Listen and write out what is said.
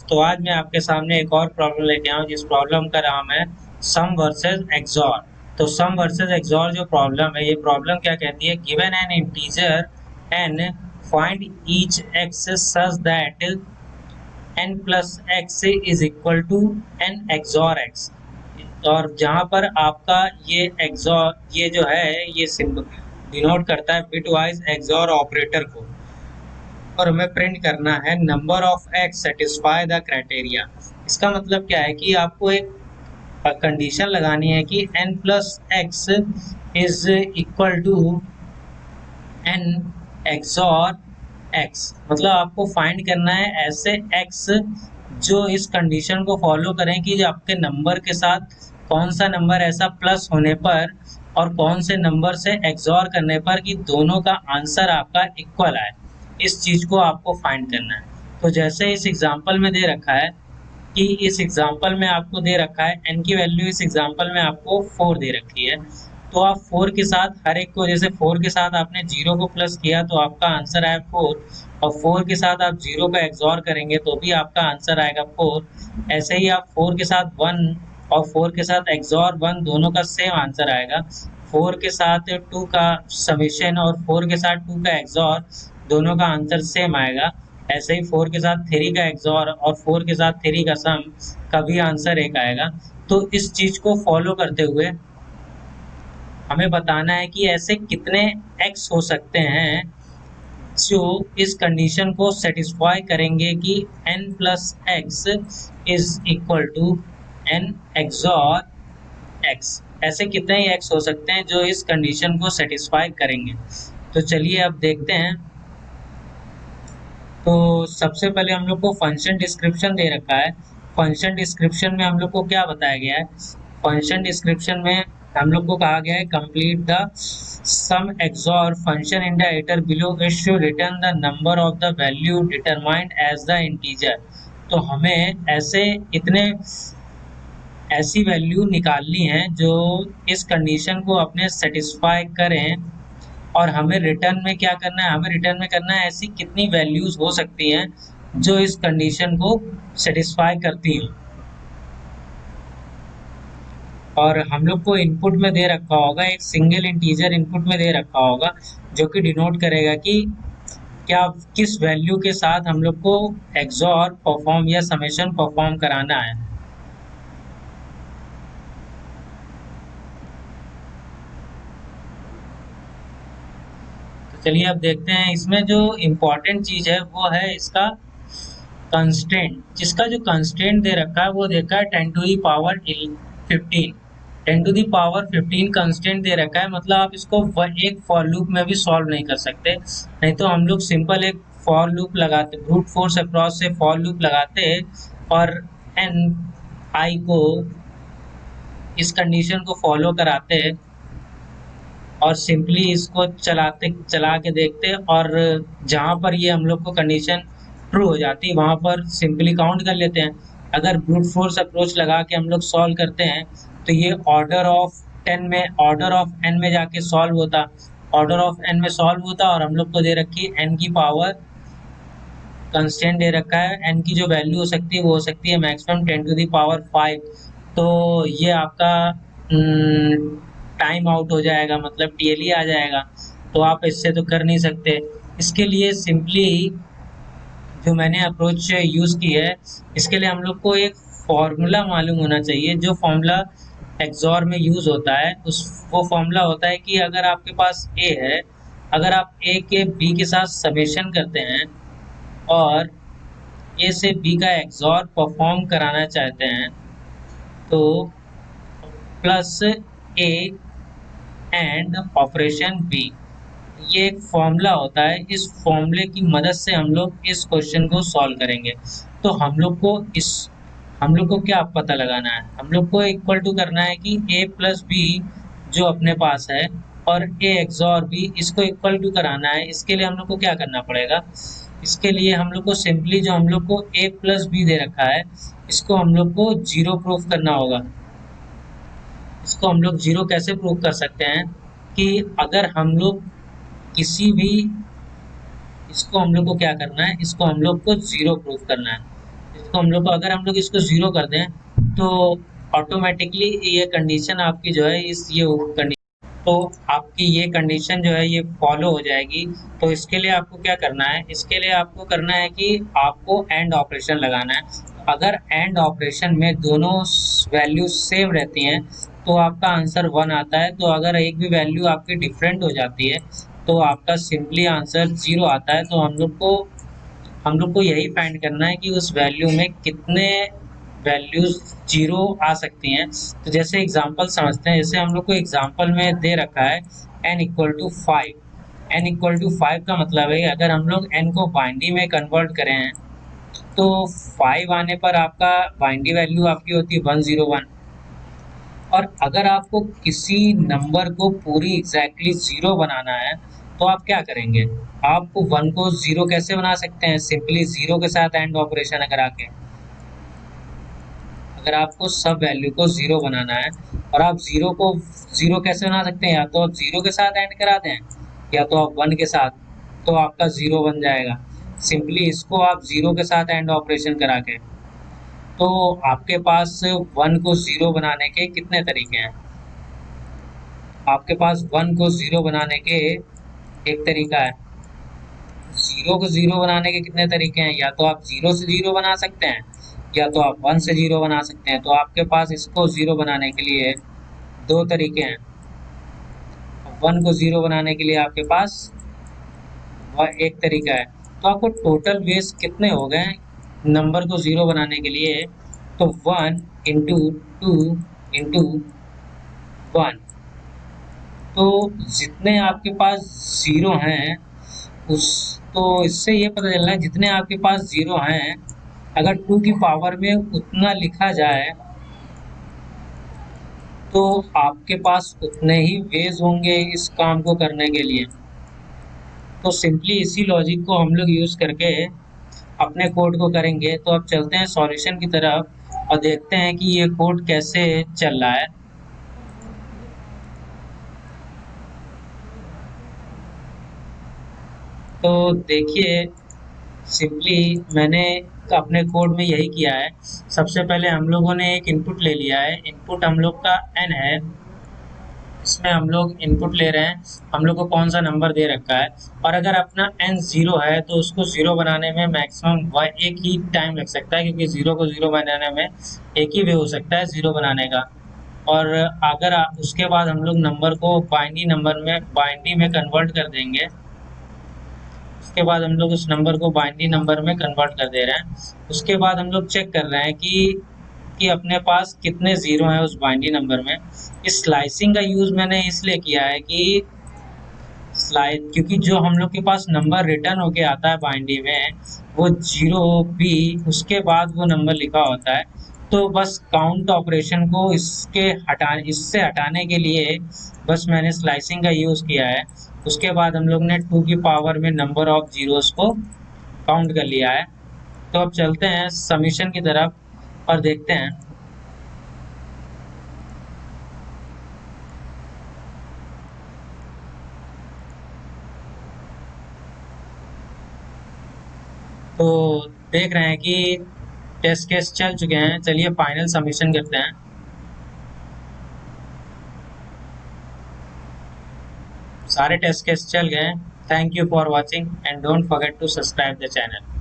तो आज मैं आपके सामने एक और प्रॉब्लम लेके आया हूँ जिस प्रॉब्लम का नाम है सम वर्सेस एक्सॉर। तो सम वर्सेस एक्सॉर जो प्रॉब्लम है, ये प्रॉब्लम क्या कहती है, given an integer n, find each x such that n plus x is equal to n XOR x. और जहाँ पर आपका ये एक्सॉर, ये जो है ये सिंबल डिनोट करता है बिटवाइज एक्सॉर ऑपरेटर को, और हमें प्रिंट करना है number of x satisfy the criteria. इसका मतलब क्या है कि आपको एक कंडीशन लगानी है कि n plus x is equal to n XOR x. मतलब आपको फाइंड करना है ऐसे एक्स जो इस कंडीशन को फॉलो करें कि जो आपके नंबर के साथ कौन सा नंबर ऐसा प्लस होने पर और कौन से नंबर से एक्सॉर करने पर कि दोनों का आंसर आपका इक्वल आए। इस चीज को आपको फाइंड करना है। तो जैसे इस एग्जांपल में दे रखा है कि इस एग्जांपल में आपको दे रखा है n की वैल्यू, इस एग्जांपल में आपको 4 दे रखी है। तो आप 4 के साथ हर एक को, जैसे 4 के साथ आपने 0 को प्लस किया तो आपका आंसर आया 4, और 4 के साथ आप 0 का एक्सॉर करेंगे तो भी आपका आंसर आएगा 4। ऐसे ही आप 4 के साथ 1 और 4 के साथ एक्सॉर 1 दोनों का सेम आंसर आएगा। 4 के साथ 2 का समेशन और 4 के साथ 2 का एक्सॉर दोनों का आंसर सेम आएगा। ऐसे ही 4 के साथ 3 का एक्सॉर और 4 के साथ 3 का सम का भी आंसर एक आएगा। तो इस चीज को फॉलो करते हुए हमें बताना है कि ऐसे कितने एक्स हो सकते हैं जो इस कंडीशन को सेटिस्फाई करेंगे कि n plus x is equal to n XOR x. ऐसे कितने ही एक्स हो सकते हैं जो इस कंडीशन को सेटिस्फाई करेंगे। तो चलिए अब देखते हैं। तो सबसे पहले हम लोग को फंक्शन डिस्क्रिप्शन दे रखा है। फंक्शन डिस्क्रिप्शन में हम लोग को क्या बताया गया है, फंक्शन डिस्क्रिप्शन में हम लोग को कहा गया है complete the sum XOR function in the editor below it should return the number of the value determined as the integer. तो हमें ऐसे इतने ऐसी वैल्यू निकालनी है जो इस कंडीशन को अपने सेटिस्फाई करें, और हमें रिटर्न में क्या करना है, हमें रिटर्न में करना है ऐसी कितनी वैल्यूज हो सकती हैं जो इस कंडीशन को सेटिस्फाई करती हैं। और हम लोग को इनपुट में दे रखा होगा, एक सिंगल इंटीजर इनपुट में दे रखा होगा जो कि डिनोट करेगा कि क्या किस वैल्यू के साथ हम लोग को एक्सॉर परफॉर्म या समेशन परफॉर्म कराना है। तो चलिए अब देखते हैं, इसमें जो इम्पोर्टेंट चीज है वो है इसका कंस्टेंट। जिसका जो कंस्टेंट दे रखा है वो देखा है 10 to the power 15। 10 to the power 15 constant दे रखा है। मतलब आप इसको एक फॉर लूप में भी सॉल्व नहीं कर सकते। नहीं तो हम लोग सिंपल एक फॉर लूप लगाते, ब्रूट फोर्स अप्रॉच से फॉर लूप लगाते और एन आई को इस कंडीशन को फॉलो कराते और सिंपली इसको चला के देखते, और जहां पर ये हम लोग को कंडीशन ट्रू हो जाती है वहां पर सिंपली काउंट कर लेते हैं। अगर ब्रूट फोर्स अप्रोच लगा के हम लोग सॉल्व करते हैं तो ये ऑर्डर ऑफ एन में जाके सॉल्व होता, ऑर्डर ऑफ एन में सॉल्व होता, और हम लोग को दे रखी है एन की पावर, कंस्टेंट दे रखा है एन की जो वैल्यू हो सकती है वो हो सकती है मैक्सिमम 10 टू दी पावर 5। तो ये आपका टाइम आउट हो जाएगा, मतलब टीएलई आ जाएगा। तो आप इससे तो कर नहीं सकते। इसके लिए सिंपली जो मैंने अप्रोच यूज की है, इसके लिए हम लोग को एक फॉर्मूला मालूम होना चाहिए। जो फॉर्मूला एक्सॉर में यूज होता है उस वो फॉर्मूला होता है कि अगर आपके पास ए है, अगर आप ए के बी के साथ समेशन करते हैं और ए से बी का एक्सॉर परफॉर्म कराना चाहते हैं तो plus a and operation b, ये एक फॉर्मूला होता है। इस फॉर्मूले की मदद से हम लोग इस क्वेश्चन को सॉल्व करेंगे। तो हम लोग को क्या पता लगाना है, हम लोग को इक्वल टू करना है कि ए प्लस बी जो अपने पास है और ए एक्सॉर बी, इसको इक्वल टू कराना है। इसके लिए हम लोग को क्या करना पड़ेगा, इसके लिए हम लोग को सिंपली जो हम लोग को ए प्लस बी दे रखा है इसको हम लोग को जीरो प्रूफ करना होगा। इसको हम लोग जीरो कैसे प्रूव कर सकते हैं कि अगर हम लोग किसी भी, इसको हम लोग को क्या करना है, इसको हम लोग को जीरो प्रूफ करना है। तो हम लोग को अगर हम लोग इसको 0 कर दें तो ऑटोमेटिकली ये कंडीशन आपकी जो है ये कंडीशन, तो आपकी ये कंडीशन जो है ये फॉलो हो जाएगी। तो इसके लिए आपको क्या करना है, इसके लिए आपको करना है कि आपको एंड ऑपरेशन लगाना है। अगर एंड ऑपरेशन में दोनों वैल्यू सेम रहती हैं तो आपका आंसर 1 आता है। तो अगर एक भी वैल्यू आपकी डिफरेंट हो जाती है तो आपका सिंपली आंसर 0 आता है। तो हम लोग को यही फाइंड करना है कि उस वैल्यू में कितने वैल्यूज 0 आ सकती हैं। तो जैसे एग्जांपल समझते हैं, जैसे हम लोग को एग्जांपल में दे रखा है n equal to 5। n equal to 5 का मतलब है अगर हम लोग n को बाइनरी में कन्वर्ट करें हैं तो 5 आने पर आपका बाइनरी वैल्यू आपकी होती है 101। और अगर आपको किसी नंबर को पूरी एग्जैक्टली 0 बनाना है तो आप क्या करेंगे, आप 1 को 0 कैसे बना सकते हैं, सिंपली 0 के साथ एंड ऑपरेशन करा के। अगर आपको सब वैल्यू को 0 बनाना है और आप 0 को 0 कैसे बना सकते हैं, या तो आप 0 के साथ एंड करा दें या तो आप 1 के साथ, तो आपका 0 बन जाएगा। सिंपली इसको आप 0 के साथ एंड ऑपरेशन करा के, तो आपके पास 1 को 0 बनाने के कितने तरीके हैं, आपके पास 1 को 0 बनाने के एक तरीका है। 0 को 0 बनाने के कितने तरीके हैं, या तो आप 0 से 0 बना सकते हैं या तो आप 1 से 0 बना सकते हैं। तो आपके पास इसको 0 बनाने के लिए दो तरीके हैं। 1 को 0 बनाने के लिए आपके पास वह एक तरीका है। तो आपको टोटल वेज कितने हो गए नंबर को 0 बनाने के लिए, तो 1 इंटू 2 इंटू 1। तो जितने आपके पास 0 हैं उस, तो इससे ये पता चल रहा है जितने आपके पास 0 हैं अगर 2 की पावर में उतना लिखा जाए तो आपके पास उतने ही वेज होंगे इस काम को करने के लिए। तो सिंपली इसी लॉजिक को हम लोग यूज़ करके अपने कोड को करेंगे। तो अब चलते हैं सॉल्यूशन की तरफ और देखते हैं कि ये कोड कैसे चल रहा है। तो देखिए सिंपली मैंने अपने कोड में यही किया है। सबसे पहले हम लोगों ने एक इनपुट ले लिया है, इनपुट हम लोग का n है, इसमें हम लोग इनपुट ले रहे हैं, हम लोग को कौन सा नंबर दे रखा है। और अगर अपना n 0 है तो उसको 0 बनाने में मैक्सिमम एक ही टाइम लग सकता है, क्योंकि 0 को 0 बनाने में एक ही वे हो सकता है 0 बनाने का। और अगर उसके बाद हम लोग नंबर को बाइनरी में कन्वर्ट कर देंगे, उसके बाद हम लोग उस नंबर को बाइनरी नंबर में कन्वर्ट कर दे रहे हैं। उसके बाद हम लोग चेक कर रहे हैं कि अपने पास कितने 0 हैं उस बाइनरी नंबर में। इस स्लाइसिंग का यूज़ मैंने इसलिए किया है कि क्योंकि जो हम लोग के पास नंबर रिटर्न होके आता है बाइनरी में वो 0 भी उसके बाद वो नंबर लिखा होता है। तो बस काउंट ऑपरेशन को इससे हटाने के लिए बस मैंने स्लाइसिंग का यूज़ किया है। उसके बाद हम लोग ने 2 की पावर में नंबर ऑफ जीरोस को काउंट कर लिया है। तो अब चलते हैं समीशन की तरफ और देखते हैं। तो देख रहे हैं कि टेस्ट केस चल चुके हैं। चलिए फाइनल सबमिशन करते हैं। सारे टेस्ट केस चल गए हैं। Thank you for watching and don't forget to subscribe the channel.